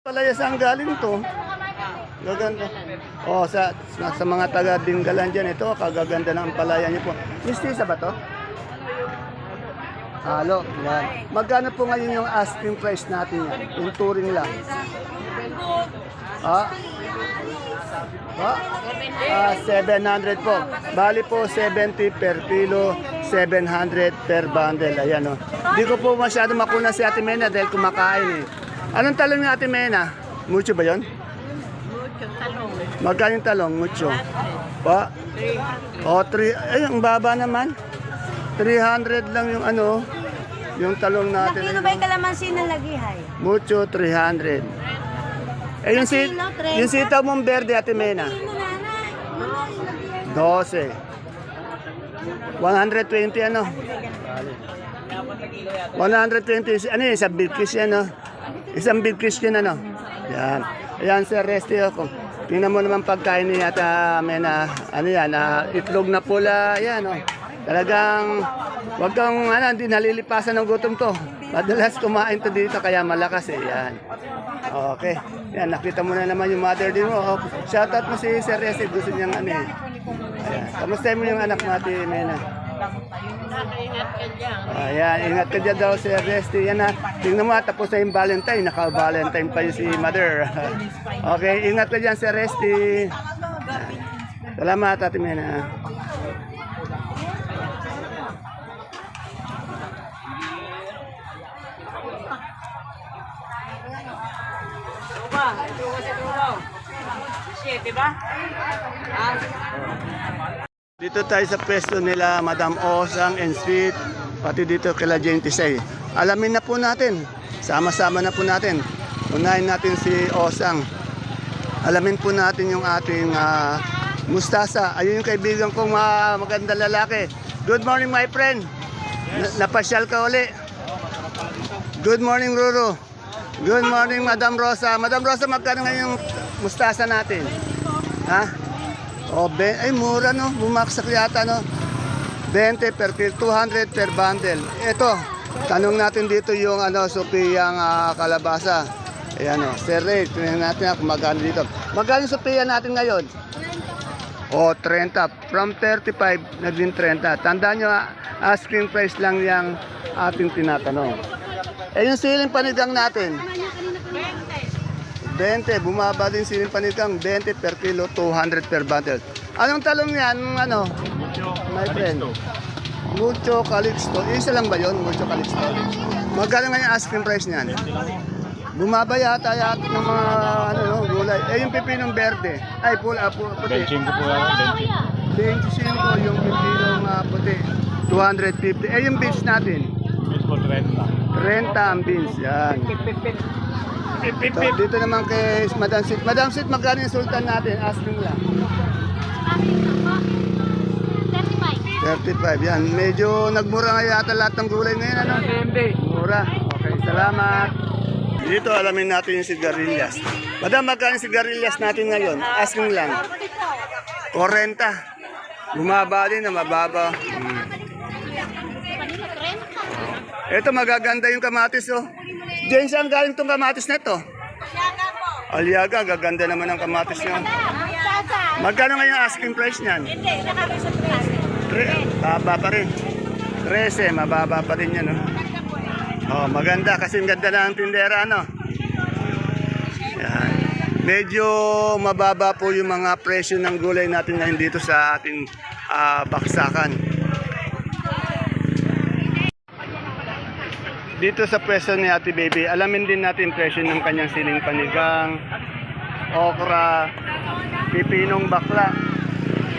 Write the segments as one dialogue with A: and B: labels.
A: Palaya saan galing to? Gaganda. Oh, sa mga taga Dingalan dyan, ito, kagaganda ng palaya niyo po. Mistisa ba to? Halo, yan. Magkano po ngayon yung asking price natin yan? Yung touring lang. Ah? 700 po. Bali po 70 per kilo, 700 per bundle. Ayan o. Di ko po masyado makuna si Ate Mena dahil kumakain eh. Anong talong ni Ate Mena? Mucho ba yon?
B: Mucho talong.
A: Magkano yung talong? Mucho. Pa?
B: 300.
A: O, 3. Ay, ang baba naman. 300 lang yung ano, yung talong natin.
B: Nakino ba yung kalamansi ng lagihay?
A: Mucho, 300. Eh, yung sitaw mong verde, Ate Mena. 12. 120 ano? 120, ano yun, isang big fish yan, no? Isang big fish yun, ano? Yan. Ayan, Sir Resty, oh. Tingnan mo naman pagkain ni Ate Mena, ano yan, itlog na pula, yan, oh. Talagang, wag kang, hindi nalilipasan ng gutom to. Madalas kumain to dito, kaya malakas eh, yan. Okay. Yan, nakita mo na naman yung mother din mo. Oh, shoutout mo si Sir Resty, gusto niyang ano eh. Ayan. Kamusta mo yung anak mo, Ate Mena?
B: Ingat ka dyan.
A: Ayan, ingat ka dyan daw, Sir Resty. Yan na, tingnan mo, tapos na yung Valentine. Naka-Valentine pa yung si mother. Okay, ingat ka dyan, Sir Resty. Salamat, Ate Mena. Dito tayo sa pwesto nila Madam Osang and Sweet, pati dito kila Jane Tisay. Alamin na po natin, sama-sama na po natin. Unahin natin si Osang. Alamin po natin yung ating mustasa. Ayun yung kaibigan kong magandang lalaki. Good morning, my friend. Napasyal ka uli. Good morning, Ruru. Good morning, Madam Rosa. Madam Rosa, magkano ngayon yung mustasa natin? Ha? Oh, ay mura no, bumaksak yata no. 20 per kilo, 200 per bundle. Ito, tanong natin dito yung supiyang kalabasa. Ayan o, Sir Ray, tingnan natin kung magkano dito. Magkano yung supiya natin ngayon? O, 30. From 35, naging 30. Tandaan nyo, asking price lang yung ating tinatanong. Eh, yung siling panigang natin? 20. Bumaba din siling panigang. 20 per kilo, 200 per bundle. Anong talong yan? My friend? Mucho Calixto. Isa lang ba yun? Mucho Calixto. Magkano nga yung asking price niyan? Bumaba yata ng mga gulay. Eh, yung pipinong verde. Ay, puti.
C: 25 po yan,
A: 25 yung pipinong puti. 250. Eh, yung beans natin?
C: 25. Beans po 30.
A: 30 ang beans. Yan. So, dito naman kay Madam Sit. Madam Sit, magkano yung sultan natin? Asking lang. 35. Yan. Medyo nagmura nga yata lahat ng gulay ngayon. Ano? Mura. Okay, salamat. Dito alamin natin yung sigarilyas. Madam, magkano yung sigarilyas natin ngayon? Asking lang. 40. Bumaba din na mababa. Ito magaganda yung kamatis oh. Jane, saan galing itong kamatis na ito? Aliaga, gaganda naman ang kamatis niya. Magkano nga yung asking price niyan?
B: Hindi, nakakasapras.
A: Baba pa rin. 13, mababa pa rin yan. Oh, maganda kasi ganda na ang tindera, ano? Yan. Medyo mababa po yung mga presyo ng gulay natin ngayon dito sa ating baksakan. Dito sa pwesto ni Ate Baby, alamin din natin presyo ng kanyang siling panigang, okra, pipinong bakla,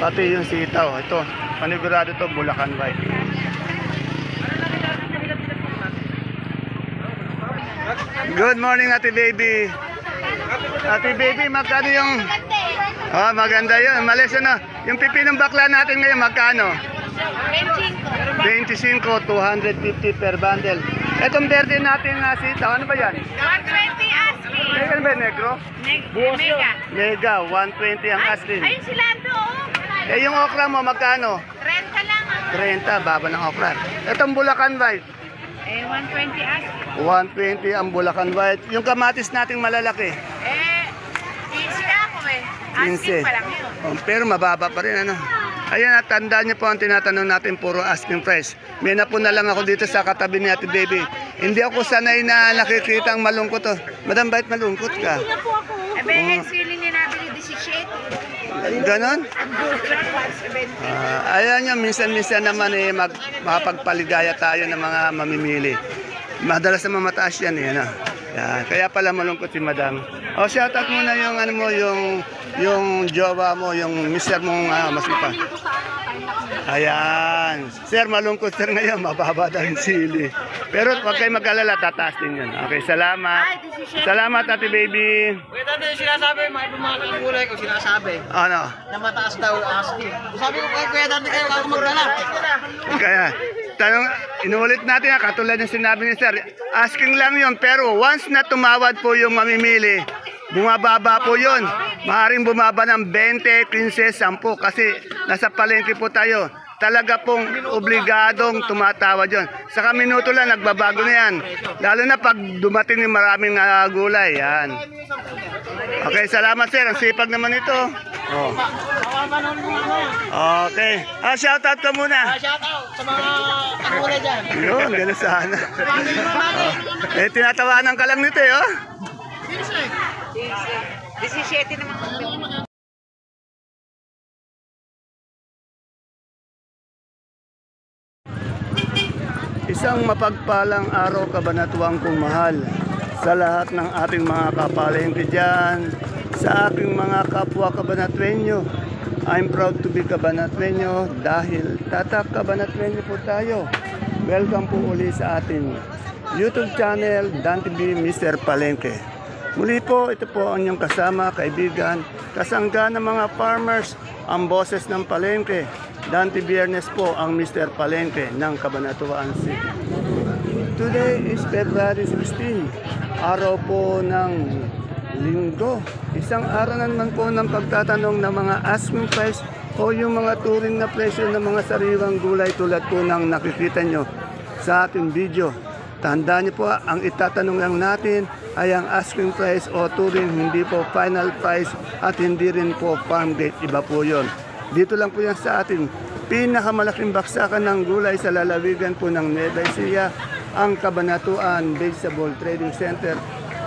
A: pati yung sitaw. Ito, panigurado to, Bulacan White. Good morning, Ate Baby. Ate Baby, magkano yung... Oh, maganda yun. Malis na. Yung pipinong bakla natin ngayon, magkano? 25, 250 per bundle. Etong verde natin na sitaw, ano ba yan?
B: 120 asking.
A: Ano ba, negro?
B: Mega.
A: Mega, 120 ang asking.
B: Ayun sila doon.
A: Eh, yung okra mo, magkano?
B: 30 lang.
A: 30, baba ng okra. Etong Bulacan White,
B: 120 asking.
A: 120 ang Bulacan White. Yung kamatis nating malalaki.
B: 15 ako eh.
A: 15.
B: Asking pa lang yun.
A: Oh, pero mababa pa rin, ano? Ayan, at tandaan niyo po ang tinatanong natin, puro asking price. May napo na lang ako dito sa katabi ni Ate Baby. Hindi ako sanay na nakikita ang malungkot. Oh. Madam, bakit malungkot ka?
B: Yung siling niya nabili 17.
A: Ganon?
B: Ang bulan 170.
A: Ayan nyo, minsan-minsan naman makapagpaligaya tayo ng mga mamimili. Madalas na mataas yan eh. Ano? Yan. Kaya pala malungkot si Madam. O, shoutout muna yung ano mo, yung jowa mo, yung mister mong masipa. Ayan. Sir, malungkot sir ngayon, mababa daw yung sili. Pero huwag kayo mag-alala, tataas din yun. Okay, salamat. Salamat, Ate Baby.
D: Kuya Dante, yung sinasabi, mga mga gulay ko sinasabi
A: Ano?
D: na mataas daw asking. Sabi ko kay Kuya Dante kayo ako magdala.
A: Kaya, tanong, inuulit natin katulad ng sinabi ni Sir, asking lang yon pero once na tumawad po yung mamimili, bumababa po yun. Maaaring bumaba ng 20, 15, 10 kasi nasa palengke po tayo. Talaga pong obligadong tumatawad yun. Saka minuto lang, nagbabago na yan. Lalo na pag dumating yung maraming gulay. Yan. Okay, salamat sir. Ang sipag naman ito. Oh. Okay. Shoutout ka muna.
D: Shout out sa mga gulay dyan.
A: Yun, gano'n sana. Tinatawanan ka lang nito eh, oh.
B: 17 naman.
A: Isang mapagpalang araw kabanatuang kong mahal sa lahat ng ating mga kapalengke dyan, sa aking mga kapwa kabanatwenyo. I'm proud to be kabanatwenyo dahil tatak kabanatwenyo po tayo. Welcome po uli sa ating YouTube channel, Dan TV Mr. Palengke. Muli po, ito po ang inyong kasama, kaibigan, kasangga ng mga farmers, ang boses ng palengke. Dante Biernes po ang Mr. Palengke ng Cabanatuan City. Today is February 16, araw po ng linggo. Isang araw na naman po ng pagtatanong ng mga asking price o yung mga turing na presyo ng mga sariwang gulay tulad po ng nakikita nyo sa ating video. Tandaan niyo po, ang itatanong lang natin ay ang asking price o turing, hindi po final price at hindi rin po farm gate. Iba po yun. Dito lang po yan sa ating pinakamalaking baksakan ng gulay sa lalawigan po ng Nueva Ecija, ang Cabanatuan Vegetable Trading Center.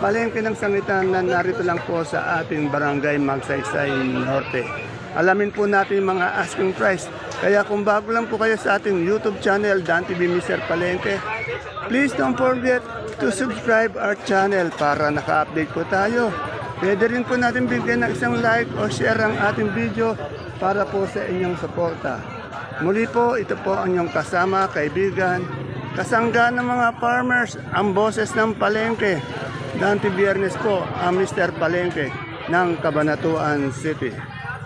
A: Palengke ng sangitan na narito lang po sa ating barangay Magsaysay Norte. Alamin po natin yung mga asking price. Kaya kung bago lang po kayo sa ating YouTube channel, Dan TV Mr. Palengke, please don't forget to subscribe our channel para naka-update po tayo. Pwede rin po natin bigyan ng isang like o share ang ating video para po sa inyong suporta. Muli po, ito po ang inyong kasama, kaibigan, kasangga ng mga farmers, ang boses ng palengke. Dante Biernes po, ang Mr. Palengke ng Cabanatuan City.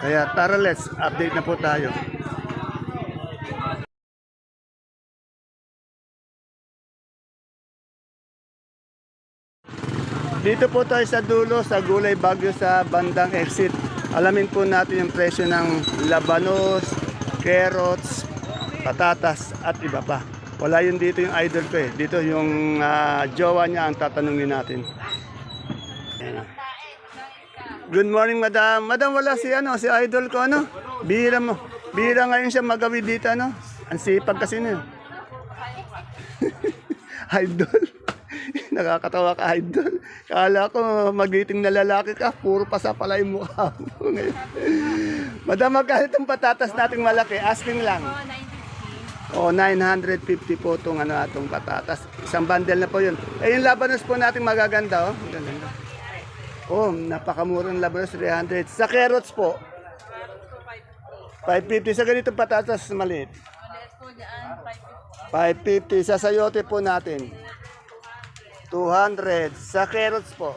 A: Kaya tara, let's update na po tayo. Dito po tayo sa dulo, sa Gulay Bagyo sa bandang exit. Alamin po natin yung presyo ng labanos, carrots, patatas at iba pa. Wala yun dito yung idol ko eh. Dito yung jowa niya ang tatanungin natin. Ayan. Good morning, madam. Madam, wala si idol ko ano? Bihira mo. Bihira ngayon siya magawi dito ano? Ang sipag kasi niya. Idol. Nakakatawa ka, idol. Kala ko magiting na lalaki ka, puro pasa pala yung mukha mo ngayon. Madam, magkano itong patatas nating malaki? Asking lang. O, 950 po itong atong patatas. Isang bundle na po yun. Eh, yung labanos po natin magaganda, oh. Ganda. Oh, napakamurang labanos, 300. Sa carrots po, 550. Sa ganitong patatas, maliit. 550. Sa sayote po natin, 200. Sa carrots po.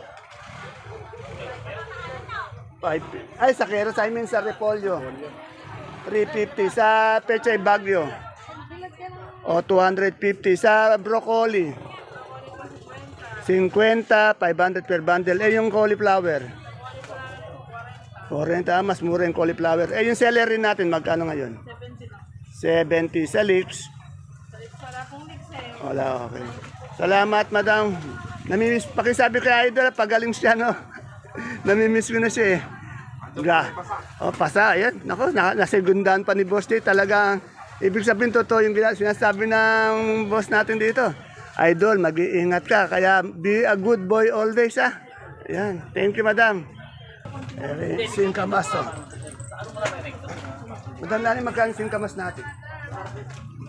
A: 5. Ay, sa carrots, I mean sa repolyo. 350. Sa pechay bagyo. O, 250. Sa broccoli. 50, 500 per bundle. Eh, yung cauliflower. 40, mas mura yung cauliflower. Eh, yung celery natin, magkano ngayon? 70. Sa leeks. Wala, okay. Salamat, madam. Namimiss, pakisabi kay Idol, pagaling siya, no? Namimiss ko na siya, eh. Oh, pasa, ayan. Nako, nasegundahan pa ni Boss J. Talagang, ibig sabihin, totoo yung sinasabi ng boss natin dito. Idol, mag-iingat ka. Kaya, be a good boy always, ah. Ayan. Thank you, madam. Singkamas, oh. Madam Lani, magkano singkamas natin?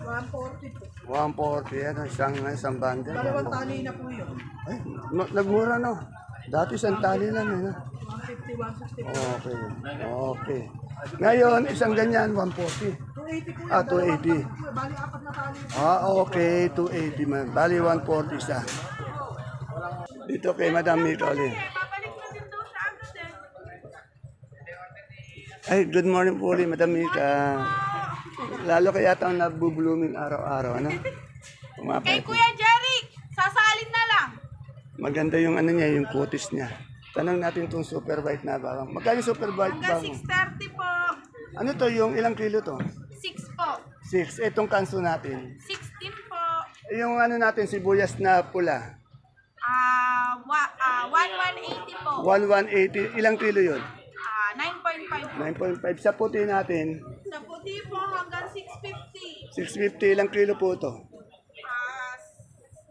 A: 140. 140, yan. Isang bundle. Dalawang tali na po yun. Ay, nagmura, no? Dati isang tali lang, eh, no? 150, 160. Okay. Okay. Ngayon, isang ganyan, 140. 280 po. 280. Bali, apat na tali. Okay. 280 man. Bali, 140 isa. Dito kay Madam Mika ulit. Ay, good morning po ulit, Madam Mika. Lalo kaya itong nagbo-blooming araw-araw, ano?
B: Kay Kuya Jerry, sasalin na lang.
A: Maganda yung ano niya, yung kutis niya. Tanong natin itong super white na bawang. Magkano yung super white
B: Hanggang
A: bawang?
B: 6:30 po.
A: Ano to, yung ilang kilo to?
B: 6 po.
A: 6. Itong kanso natin.
B: 16 po.
A: Yung ano natin, sibuyas na pula.
B: 1180 po.
A: 180. Ilang kilo yun?
B: 9.5 po.
A: 9.5. Sa puti natin,
B: Sa puti po hanggang 650.
A: 650. Ilang kilo po to?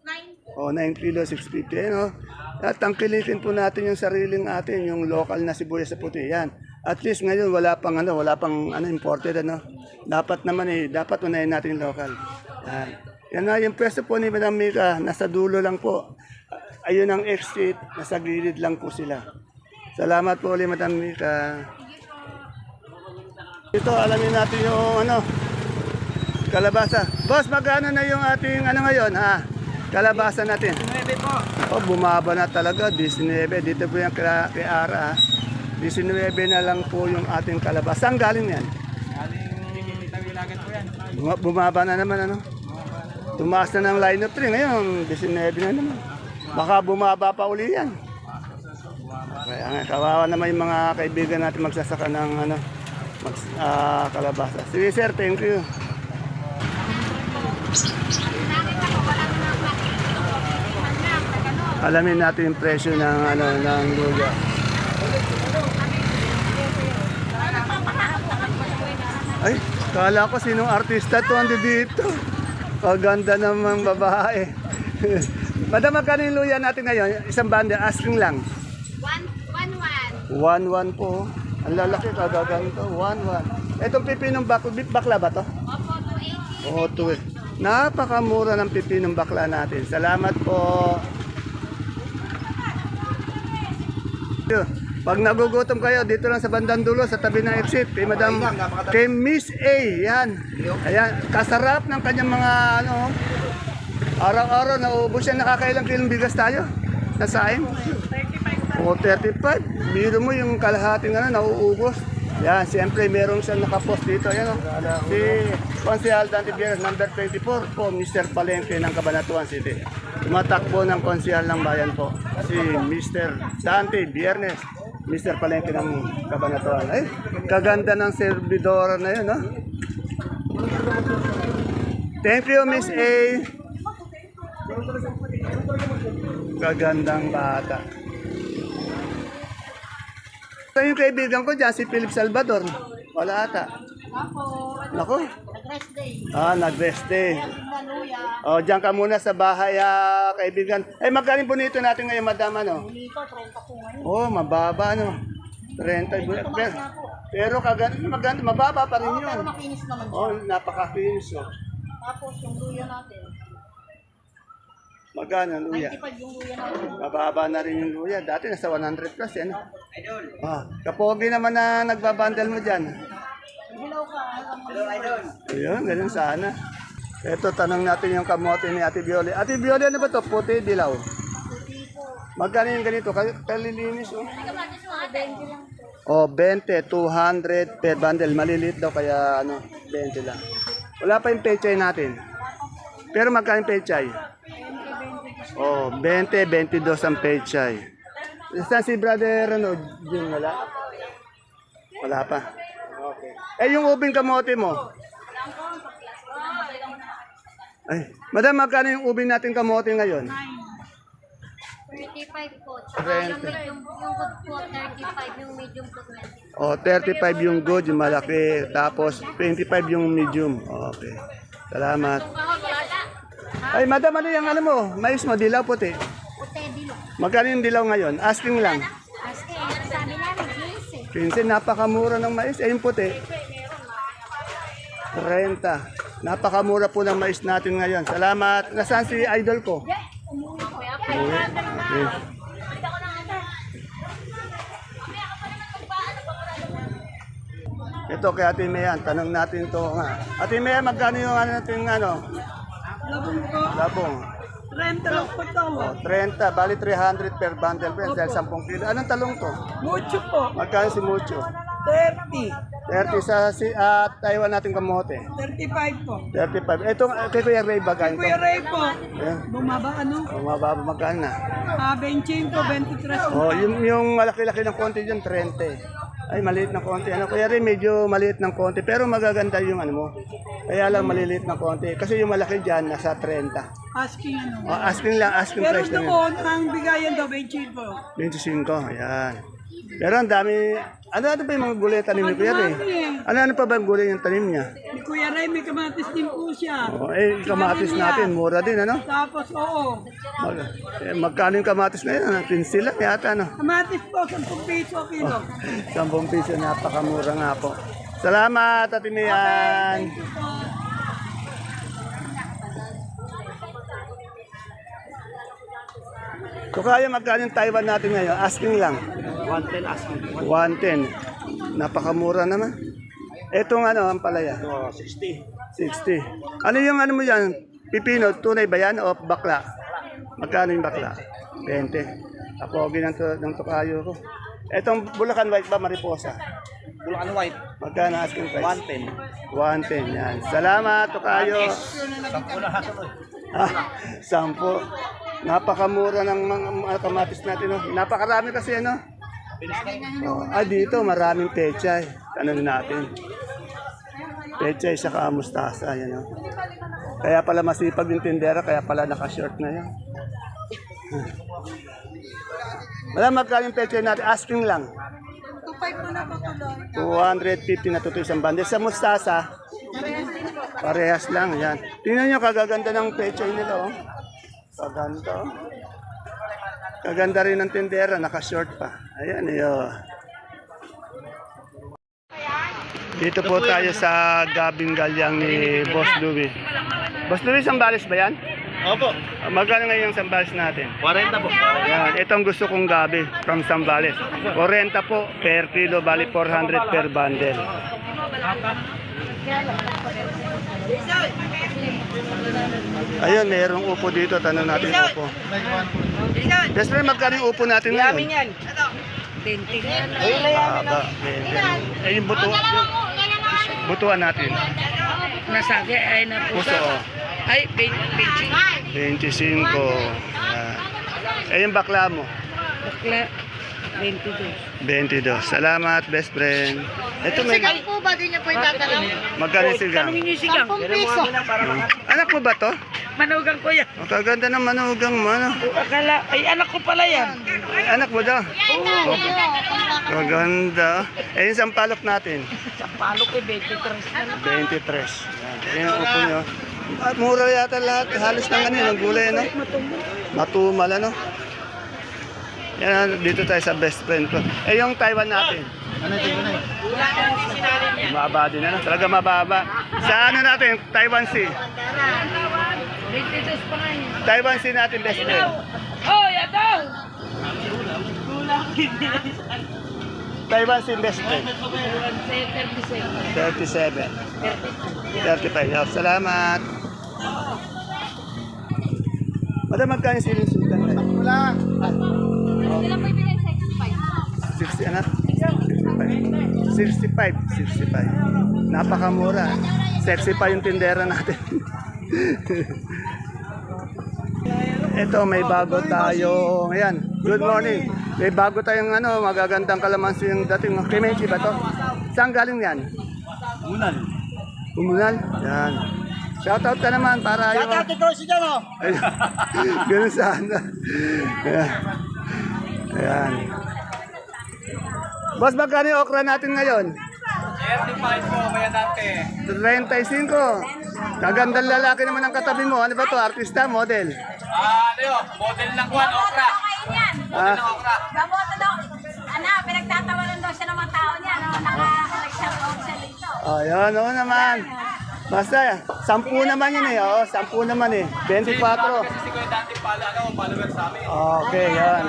B: 9.
A: 9 kilo, 650. Ano? At tangkilikin po natin yung sariling atin, yung local na sibuyas sa puti. Yan. At least ngayon wala pang imported ano. Dapat naman dapat unahin natin yung local. Yan. Yan na yung pwesto po ni Madam Mika, nasa dulo lang po. Ayun ang exit, nasa gilid lang po sila. Salamat po ulit, Madam Mika. Ito, alamin natin yung kalabasa. Boss, magkano na yung ating ngayon, ha? Kalabasa natin.
D: 19 po.
A: Oh, bumaba na talaga, 19. Dito po yung kay Ara, 19 na lang po yung ating kalabasa. Saan galing yan?
D: Galing Tawilagan po yan.
A: Bumaba na naman, ano? Tumaas na ng line of 3. Ngayon, 19 na naman. Baka bumaba pa uli yan. Kaya nga, kawawa naman yung mga kaibigan natin magsasaka ng kalabasa. Sige sir, thank you. Alamin natin yung presyo ng luya. Ay, kala ko sinong artista to andi dito. Kaganda namang babae. Madam, magkano yung luya natin ngayon? Isang bundle, asking lang.
B: 111.
A: 1-1 po. Ang lalaki, kagaganto. 1-1. Itong pipinong bakla ba to?
B: Opo, 280.
A: Oo, 2. Napakamura ng pipinong bakla natin. Salamat po. Pag nagugutom kayo, dito lang sa bandang dulo, sa tabi ng exit, kay Miss A, yan. Ayan, kasarap ng kanyang mga, araw-araw, nauubos yan, nakakailang kilong bigas tayo? Nasain? 35. O, 35. Biro mo yung kalahating nauubos. Yan, siyempre, meron siyang nakapost dito, yan, si Consihal Dante Biernes, number 24 po, Mr. Palengke ng Cabanatuan City. Tumatakbo ng Consihal ng Bayan po, si Mr. Dante Biernes, Mr. Palengke ng Cabanatuan. Ay, kaganda ng servidora na yun, no? Thank you, Miss A. Kagandang bata. Ito yung kaibigan ko dyan, si Philip Salvador. Wala ata. Nako.
B: Nag-rest day.
A: Nag-rest day.
B: Naluya.
A: Diyan ka muna sa bahay, kaibigan. Magkano bonito natin ngayon, madam, ano?
B: Dito, 30 po ngayon.
A: Mababa, 30. Pero maganda, mababa pa rin yun.
B: Pero makinis naman siya.
A: Napaka-kinis.
B: Tapos yung luya natin.
A: Magkano, luya?
B: 95 yung luya natin.
A: Mababa na rin yung luya. Dati nasa 100 plus, yan. Kapogi naman na nagbabandal mo dyan.
B: Hello ka.
A: Ayun, ganun sana. Ito, tanong natin yung kamote ni Ate Bioli. Ate Bioli, ano ba to? Puti, dilaw? Magkano yung ganito? Kalilinis,
B: 20 lang po.
A: 20, 200 per bundle. Maliliit daw, kaya 20 lang. Wala pa yung pechay natin. Pero magkano yung pechay? 20, 22 ang pechay. Saan si brother, Jun, wala? Wala pa. Okay. Yung ubing kamote mo? Ay, madam, magkano yung ubi natin kamote ngayon?
E: 35 po. Tsaka yung medium, yung good po, 35. Yung medium po, 20.
A: O, 35 yung good, yung malaki. Tapos, 25 yung medium. Okay. Salamat. Ay, madam, ano yung ano mo? Mais mo, dilaw puti.
E: Puti, dilo.
A: Magkano yung dilaw ngayon? Asking lang.
E: Asking, sabi namin,
A: 15,
E: 15.
A: napakamura ng mais. Eh, yung puti. 30. Napakamura po ng mais natin ngayon. Salamat. Nasaan si idol ko? Uwi. Okay. Ito kay Ate Mayan, tanong natin to nga. Ate Mayan, magkano yung ano natin ano?
F: Labong ko,
A: Labong.
F: 30 lang po to.
A: O, 30, bali 300 per bundle, friends, dahil 10 kilo. Anong talong to?
F: Mucho po,
A: Magkano si Mucho?
F: 30.
A: 30 sa Taiwan natin kamote.
F: 35 po.
A: 35. Ito, kay Kuya Ray bagay to.
F: Kuya Ray po,
A: Ayan.
F: bumaba ano?
A: Mababa magkano na?
F: 25, 23 po.
A: Oh, yung malaki-laki ng konti dyan, 30. Ay, maliit na konti. Ano, Kuya Ray, medyo maliit ng konti. Pero magaganda yung ano mo. Kaya lang maliliit ng konti. Kasi yung malaki dyan, nasa 30.
F: Asking ano.
A: Oh, asking
F: Pero
A: price na yun.
F: doon, ang bigayan daw, 25.
A: 25, ayan. Pero ang dami, ano ba yung mga gulay tanim ni Kuya Ray? Ano pa ba yung gulay yung tanim niya?
F: Ni Kuya Ray, may kamatis din po siya.
A: Oh, eh, kamatis natin, mura din, ano?
F: Tapos, oo.
A: Magkano yung kamatis na yun? 15 lang yata, ano?
F: Kamatis po, 10 piso kilo.
A: 10 piso, napakamura nga po. Salamat, Ate Mian. So kaya magkano yung Taiwan natin ngayon? Asking lang.
D: 110 asking.
A: 110. Napakamura naman. Etong ano, ang palaya?
D: 60.
A: 60. Ano yung ano mo yan? Pipino, tunay ba yan o bakla? Magkano yung bakla? 20. Ako, ng tukayo ko. Etong Bulacan White ba, Mariposa?
D: Bulacan White.
A: Magkano asking price?
D: 110.
A: 110, yan. Salamat, tukayo.
D: 10 na hatuloy.
A: Ah, 10. Napakamura ng mga kamatis natin. No? Napakarami kasi, ano? Oh, dito, maraming pechay. Tanong natin. Pechay sa mustasa. Yan, no? Kaya pala masipag yung tindera, kaya pala naka-short na yan. Wala, magkano yung pechay natin? Asking lang.
F: 25 po na po tuloy.
A: 250 na tuto isang bundle. Sa mustasa, parehas lang. Yan. Tingnan nyo, kagaganda ng pechay nila. Oh. Kaganda. Oh. Kaganda rin ng tindera, naka-short pa. Ayan, yun. Dito po tayo sa Gabing Galyang ni Boss Louie. Boss Louie, sambales ba yan?
D: Opo.
A: Magkano ngayon yung sambales natin?
D: 40 po.
A: Yan, itong gusto kong gabi from Sambales. 40 po per kilo, bali 400 per bundle. Ayun, mayroong upo dito. Tanong natin yung upo. Best friend, magkano yung upo natin ngayon?
F: yan.
A: Haba, 20. Eh, yung butuan natin.
F: Nasagi ay na po.
A: Puso, oh.
F: Ay, 25.
A: 25. Yan. Eh, yung bakla mo?
F: Bakla, 22.
A: 22. Salamat, best friend. Ito may...
E: po ba din niya po itatalaw?
A: Magkano yung sigang?
F: Sigang.
E: 10 piso.
A: Anak mo ba to?
F: Manugang ko yan.
A: Ang kaganda ng manugang mo, ano?
F: Akala, ay anak ko pala yan.
A: Ay, anak mo daw. Kaganda. Eh, yung sampalok natin.
F: Sa palo ko, 23 na.
A: 23. Yan. Yan ang upo nyo. At mura yata lahat. Halos ng ano yun, ang gulay, ano? Matumal, ano? Yan, dito tayo sa best friend ko. Eh, yung Taiwan natin. Ano ito yun eh? Mababa din, ano? Talaga mababa. Sa ano natin? Taiwan Sea.
F: 22 pa nga yun.
A: Taiwan Sea natin, best friend.
F: Oh, yataw!
A: Taiwan Sea, best friend. 37.
F: 37.
A: 35. Yup. Salamat. Madam, magkano siling sultan na? Wala.
E: Sila po ibigay sa
A: 60, ano? 65. 65. Napakamura. Sexy pa yung tindera natin. Ito, may bago tayo. Ayan, good morning. May bago tayong ano, magagandang kalamansi yung dating. Kimechi ba to? Saan galing yan?
D: Unan.
A: Umunal? Yan. Shoutout ka naman para yung...
D: Shoutout kay Corsi dyan, oh.
A: Ganun sana. Ayan. Ayan. Boss, magkano yung okra natin ngayon?
D: 35 po, kaya dati.
A: 35. Kagandang lalaki naman ang katabi mo. Ano ba to? Artista, model?
D: Ano yun? Model ng Juan Okra.
A: Ah,
B: Gaboto daw. Ano, pinagtatawanan daw siya ng mga tao niya. No? Naka-shout siya dito.
A: ayan, oo naman. Basta, 10 naman yun eh. Oo, 10 naman eh. 24.
D: Kasi si Kuya dati pala, follower sa amin.
A: Okay, yan.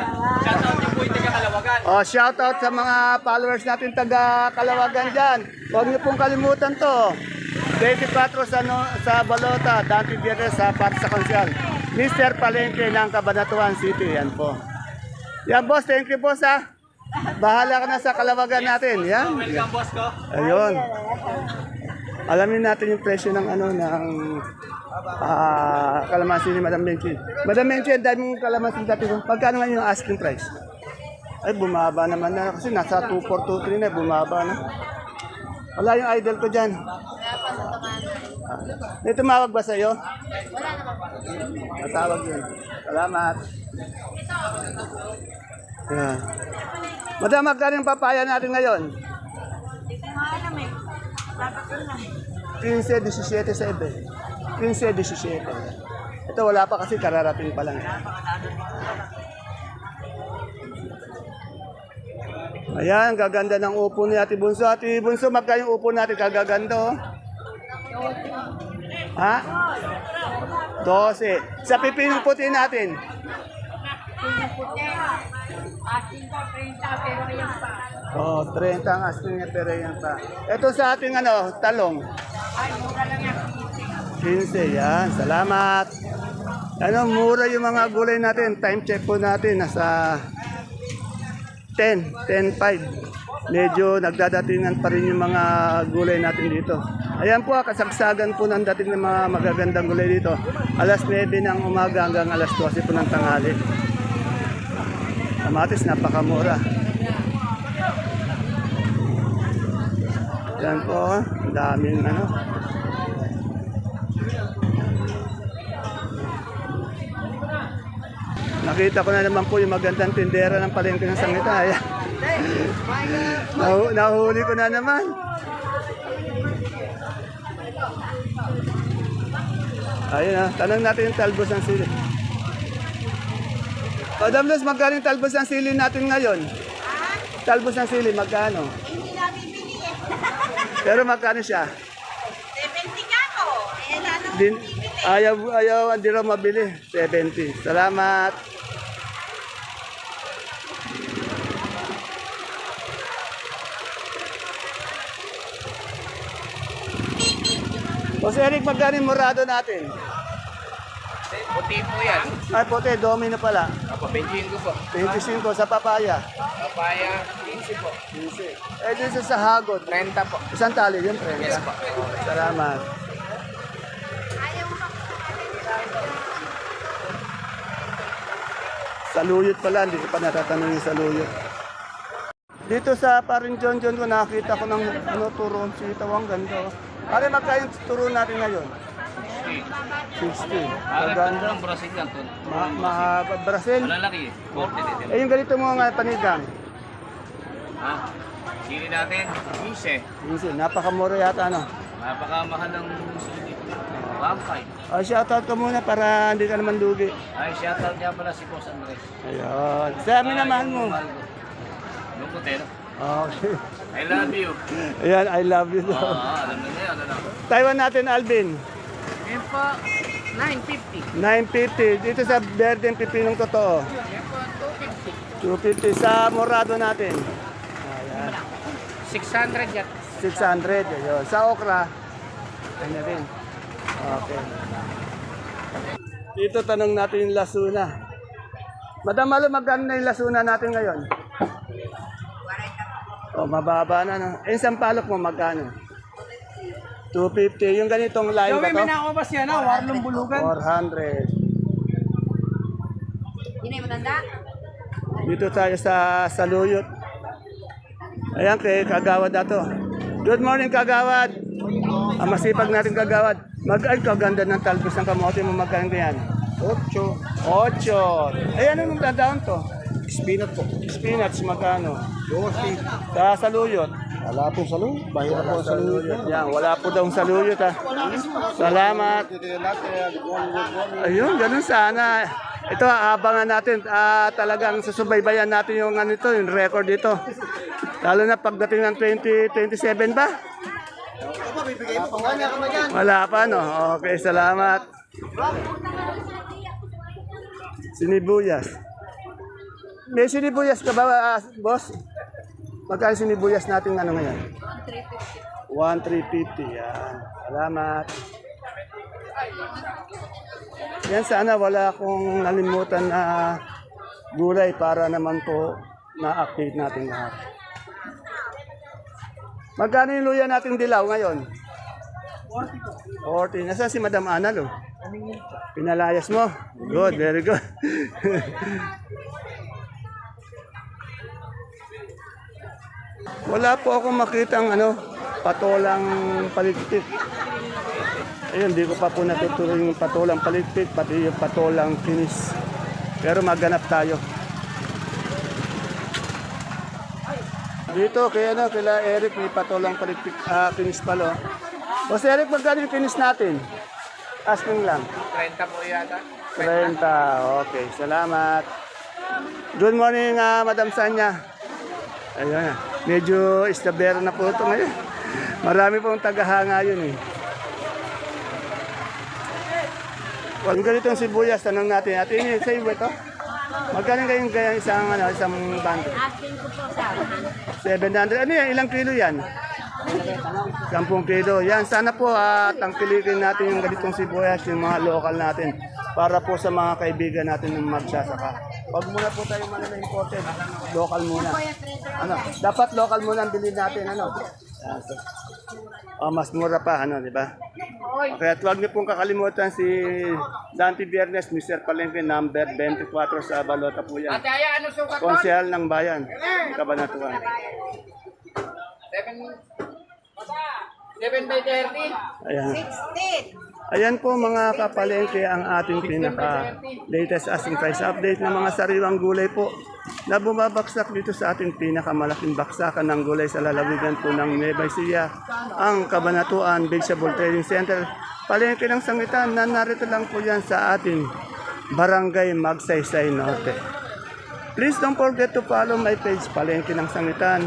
D: Shoutout niyo po yung taga-Kalawagan.
A: Oh, shoutout sa mga followers natin taga Kalawagan dyan. Huwag niyo pong kalimutan to. 24 sa Balota, Dante Gutierrez sa Parsa Consial. Mr. Palengke ng Cabanatuan City. Yan po. Yan boss, thank you boss ha. Bahala ka na sa Kalawagan natin. Yan.
D: Welcome, boss ko.
A: Ayun. Alamin natin yung presyo ng ano ng kalamansi ni Madam Menchi. Madam Menchi, ang dami mong kalamansi dati ko. Pagkano nga yung asking price? Ay, bumaba naman na kasi nasa 2423 na, bumaba na. Wala yung idol ko dyan. May tumawag ba sa'yo? Wala naman. Natawag yun. Salamat. Yan. Madam, magkano yung papaya natin ngayon? 15, 17 sa iba. 15, 17. Ito wala pa kasi kararating pa lang. Ayan, gaganda ng upo ni Ate Bunso. Ate Bunso, magkano yung upo natin? Kagaganda oh. Ha? 12. Sa pipinong puti natin? Oh, 30 ang asking niya pero yan pa. Ito sa ating ano, talong. 15, yan. Salamat. Ano, mura yung mga gulay natin. Time check po natin. Nasa 10:05. Medyo nagdadatingan pa rin yung mga gulay natin dito. Ayan po, kasagsagan po ng dating ng mga magagandang gulay dito. Alas 9 ng umaga hanggang alas 12 po ng tanghali. Kamatis, napakamura. Yan po, ang daming ano. Nakita ko na naman po yung magandang tindera ng palengke ng Sangita. Ayan. Nahuli ko na naman. Ayun na, tanong natin yung talbos ng sili. Madam Luz, magkano yung talbos ng sili natin ngayon? Talbos ng sili, magkano?
B: Hindi na bibili eh.
A: Pero magkano siya?
B: 70 ka ko. Eh, lalo
A: Din, ayaw, hindi raw mabili. 70. Salamat. Jose Eric, magkano yung morado natin?
D: Puti po yan.
A: Ay, puti, domino pala.
D: Apo, 25 po.
A: 25 sa papaya.
D: Papaya, 15 po.
A: 15. Eh, dito sa hagot.
D: 30 po.
A: Isang tali yun, 30.
D: Yes po.
A: Salamat. Saluyot pala, hindi ko pa natatanong yung saluyot. Dito sa parin John ko nakita ko ng turon sitaw, ang ganda. Pare, magkano yung turon natin ngayon? 60. Ang ganda.
D: ng Brazil yan, tol.
A: Brazil?
D: Malalaki eh. 40 din.
A: Eh, yung ganito mo nga panigang.
D: Ha? Sili natin, 15.
A: Minsan, napakamura yata, ano?
D: Napakamahal ng sili. 1.5.
A: Shoutout ka muna para hindi ka naman lugi.
D: Ay, shoutout niya pala si Boss Andres.
A: Ayun. Sa amin naman mo.
D: Luputero.
A: Okay.
D: I love you.
A: Ayan, I love you.
D: Oo, alam na niya, ano.
A: Taiwan natin, Alvin.
F: Yan po, 950.
A: 950. Dito sa Verden Pipinong totoo.
F: Yan po,
A: 250.
F: 250.
A: Sa Morado natin. Ayan.
F: 600 yan.
A: 600. Ayun. Sa Okra. Ayan rin. Okay. Dito tanong natin yung lasuna. Madam Malo, magkano na yung lasuna natin ngayon? Oh, mababa na. No? Eh, sampalok mo, magkano? 250. Yung ganitong line ba to?
F: nakabas yan ha, warlong bulugan.
A: 400.
B: Hindi na matanda.
A: Dito tayo sa Saluyot. Ayan, kay Kagawad na to. Good morning, Kagawad. Ang masipag natin Kagawad. Ay, kaganda ng talbos ng kamote mo. Magkano yan? 8. Ay, ano nung dadaan to?
D: Spinach po.
A: Spinach, magkano?
D: 12.
A: Sa saluyot.
D: Wala po saluyot. Bahira po saluyot.
A: Yan, wala po daw saluyot ha. Salamat. Ayun, ganun sana. Ito, abangan natin. Talagang susubaybayan natin yung ano ito, yung record dito. Lalo na pagdating ng 2027 ba? Wala pa, no? Okay, salamat. Sinibuyas. May sinibuyas ka ba, boss? Magkano sinibuyas natin ano ngayon? 1,350. Yan. Salamat. Yan, sana wala akong nalimutan na gulay para naman po na-update natin lahat. Magkano yung luya natin dilaw ngayon? 40. Nasaan si Madam Ana, lo? Pinalayas mo? Good, very good. Wala po akong makitang patolang paligpit. Ayun, di ko pa po natuturo yung patolang paligpit, pati yung patolang kinis. Pero maghanap tayo. Dito, kila Eric, may patolang paligpit, kinis palo. Boss Eric, magkano yung kinis natin? Asking lang.
F: 30 po yata.
A: 30. Okay, salamat. Good morning, Madam Sanya. Ayun, medyo istabero na po ito ngayon. Marami pong tagahanga yun eh. Kung ganitong sibuyas, tanong natin. Ate, ini sa iba ito? Magkano kayong isang bando?
B: Asking ko po sa
A: 700. Ano yan? Ilang kilo yan? 10 kilo. Yan, sana po tangkilikin natin yung ganitong sibuyas, yung mga local natin. Para po sa mga kaibigan natin ng magsasaka. Huwag muna po tayo manila imported. Local muna. Dapat local muna ang bilhin natin. Yan, mas mura pa, di ba? Kaya huwag niyo pong kakalimutan si Dante Viernes, Mr. Palengke, number 24 sa Balota po yan.
F: Ate Aya, ano sukat doon?
A: Konsehal ng bayan, Cabanatuan.
F: 7 by 30.
A: Ayan. Ayan po mga kapalengke ang ating pinaka-latest asking price update ng mga sariwang gulay po na bumabagsak dito sa ating pinakamalaking baksakan ng gulay sa lalawigan po ng Nueva Ecija, ang Cabanatuan Vegetable Trading Center. Palengke ng Sangitan na narito lang po yan sa ating Barangay Magsaysay Norte. Please don't forget to follow my page Palengke ng Sangitan.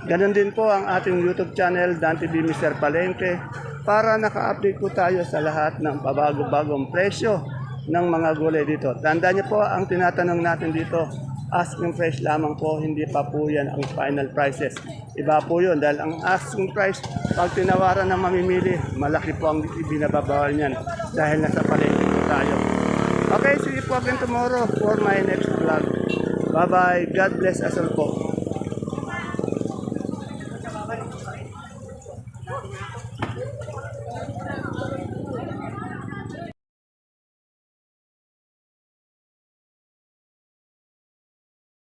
A: Ganon din po ang ating YouTube channel, Dante B. Mr. Palengke, para naka-update po tayo sa lahat ng pabago-bagong presyo ng mga gulay dito. Tandaan niyo po, ang tinatanong natin dito, asking price lamang po, hindi pa po yan ang final prices. Iba po yun, dahil ang asking price, pag tinawaran ng mamimili, malaki po ang ibinababawal niyan dahil nasa palengke po tayo. Okay, see you po again tomorrow for my next vlog. Bye-bye. God bless us all po.